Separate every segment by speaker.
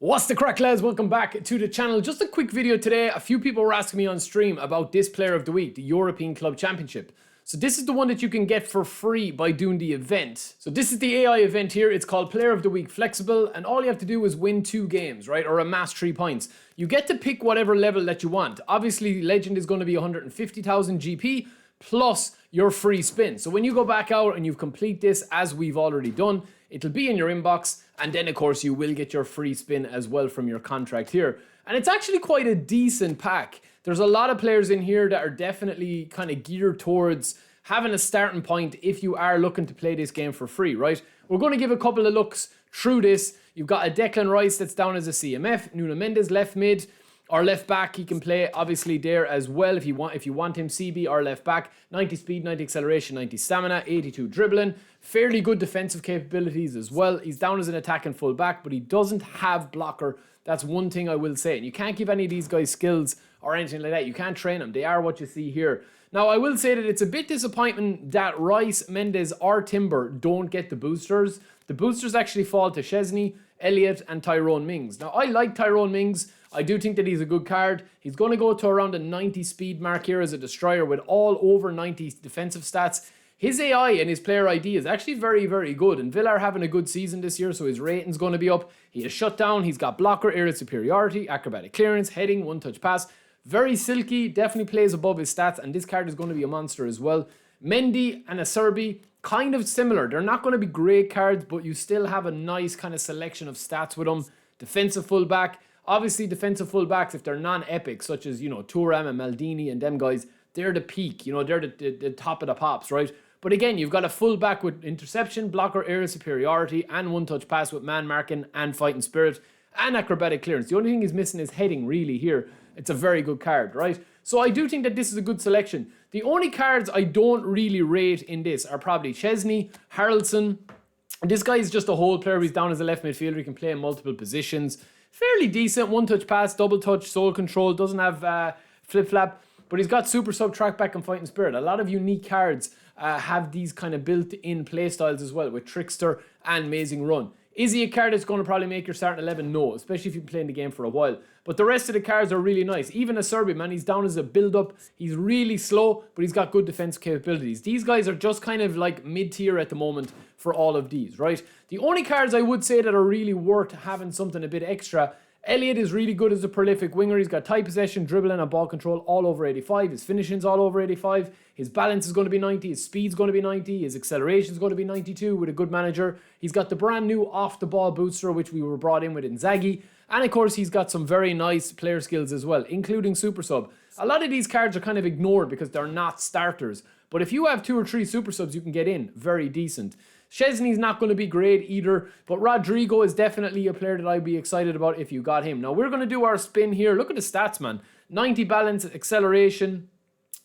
Speaker 1: What's the crack, lads? Welcome back to the channel. Just a quick video today. A few people were asking me on stream about this player of the week, the European Club Championship. So this is the one that you can get for free by doing the event. So this is the AI event here. It's called Player of the Week Flexible, and all you have to do is win 2 games, right? Or amass 3 points. You get to pick whatever level that you want. Obviously, Legend is going to be 150,000 GP plus your free spin. So when you go back out and you complete this, as we've already done, it'll be in your inbox, and then of course you will get your free spin as well from your contract here. And it's actually quite a decent pack. There's a lot of players in here that are definitely kind of geared towards having a starting point if you are looking to play this game for free, right? We're going to give a couple of looks through this. You've got a Declan Rice that's down as a CMF, Nuno Mendes left mid, or left back. He can play obviously there as well if you want him CB or left back. 90 speed, 90 acceleration, 90 stamina, 82 dribbling. Fairly good defensive capabilities as well. He's down as an attacking full back, but he doesn't have blocker. That's one thing I will say. And you can't give any of these guys skills or anything like that. You can't train them. They are what you see here. Now, I will say that it's a bit disappointing that Rice, Mendes, or Timber don't get the boosters. The boosters actually fall to Chesney, Elliott, and Tyrone Mings. Now, I like Tyrone Mings. I do think that he's a good card. He's going to go to around the 90 speed mark here as a destroyer with all over 90 defensive stats. His AI and his player ID is actually very, very good. And Villa are having a good season this year, so his rating's going to be up. He has shutdown. He's got blocker, aerial superiority, acrobatic clearance, heading, one-touch pass. Very silky, definitely plays above his stats, and this card is going to be a monster as well. Mendy and Acerbi, kind of similar. They're not going to be great cards, but you still have a nice kind of selection of stats with them. Defensive fullback. Obviously, defensive fullbacks, if they're non-epic, such as, Thuram and Maldini and them guys, they're the peak. They're the top of the pops, right? But again, you've got a fullback with interception, blocker, aerial superiority, and one-touch pass with man marking and fighting spirit and acrobatic clearance. The only thing he's missing is heading, really, here. It's a very good card, right? So I do think that this is a good selection. The only cards I don't really rate in this are probably Chesney, Haraldson. This guy is just a whole player. He's down as a left midfielder. He can play in multiple positions. Fairly decent. One-touch pass, double touch, soul control. Doesn't have flip-flap. But he's got super sub, track back, and fighting spirit. A lot of unique cards have these kind of built-in playstyles as well, with Trickster and Amazing Run. Is he a card that's going to probably make your starting 11? No, especially if you've been playing the game for a while. But the rest of the cards are really nice. Even Acerbi, man, he's down as a build-up. He's really slow, but he's got good defensive capabilities. These guys are just kind of like mid-tier at the moment for all of these, right? The only cards I would say that are really worth having something a bit extra, Elliott is really good as a prolific winger. He's got tight possession, dribbling, and ball control all over 85. His finishing's all over 85. His balance is going to be 90. His speed's going to be 90. His acceleration is going to be 92 with a good manager. He's got the brand new off-the-ball booster, which we were brought in with Inzaghi. And of course, he's got some very nice player skills as well, including super sub. A lot of these cards are kind of ignored because they're not starters. But if you have 2 or 3 super subs, you can get in. Very decent. Chesney's not going to be great either, but Rodrigo is definitely a player that I'd be excited about if you got him. Now, we're going to do our spin here. Look at the stats, man. 90 balance, acceleration,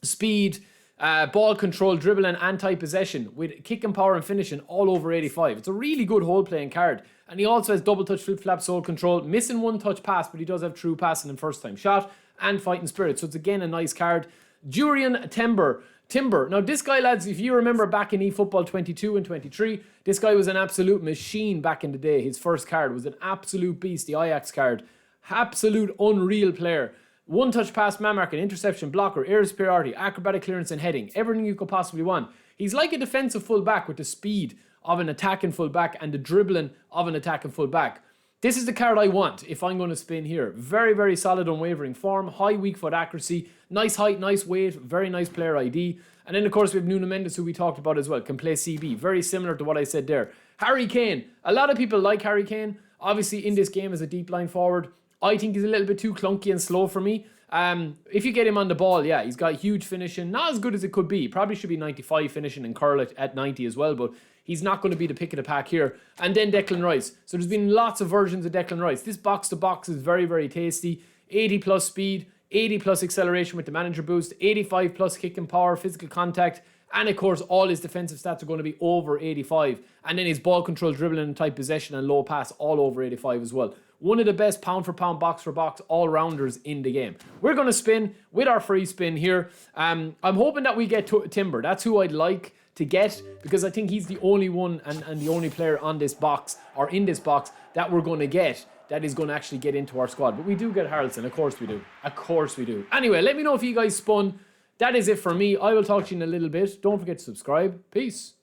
Speaker 1: speed, ball control, dribbling, anti-possession, with kicking power and finishing all over 85. It's a really good whole-playing card. And he also has double-touch, flip-flap, soul control, missing one-touch pass, but he does have true passing and first-time shot, and fighting spirit. So it's, again, a nice card. Jurian Timber. Now, this guy, lads, if you remember back in eFootball 22 and 23, this guy was an absolute machine back in the day. His first card was an absolute beast, the Ajax card. Absolute unreal player. One-touch pass, man marking, interception, blocker, air superiority, acrobatic clearance, and heading. Everything you could possibly want. He's like a defensive full-back with the speed of an attacking full-back and the dribbling of an attacking full-back. This is the card I want if I'm going to spin here. Very, very solid unwavering form, high weak foot accuracy, nice height, nice weight, very nice player ID. And then, of course, we have Nuno Mendes, who we talked about as well, can play CB. Very similar to what I said there. Harry Kane. A lot of people like Harry Kane. Obviously, in this game as a deep line forward, I think he's a little bit too clunky and slow for me. If you get him on the ball, yeah, he's got huge finishing. Not as good as it could be. Probably should be 95 finishing and curl it at 90 as well, but he's not going to be the pick of the pack here. And then Declan Rice. So there's been lots of versions of Declan Rice. This box-to-box is very, very tasty. 80 plus speed, 80 plus acceleration with the manager boost, 85 plus kicking power, physical contact, and of course all his defensive stats are going to be over 85. And then his ball control, dribbling, and tight possession and low pass all over 85 as well. One of the best pound for pound, box for box all-rounders in the game. We're going to spin with our free spin here. I'm hoping that we get Timber. That's who I'd like to get, because I think he's the only one and the only player on this box, or in this box, that we're going to get. that is going to actually get into our squad. But we do get Harrelson, of course we do. Of course we do. Anyway, let me know if you guys spun. That is it for me. I will talk to you in a little bit. Don't forget to subscribe. Peace.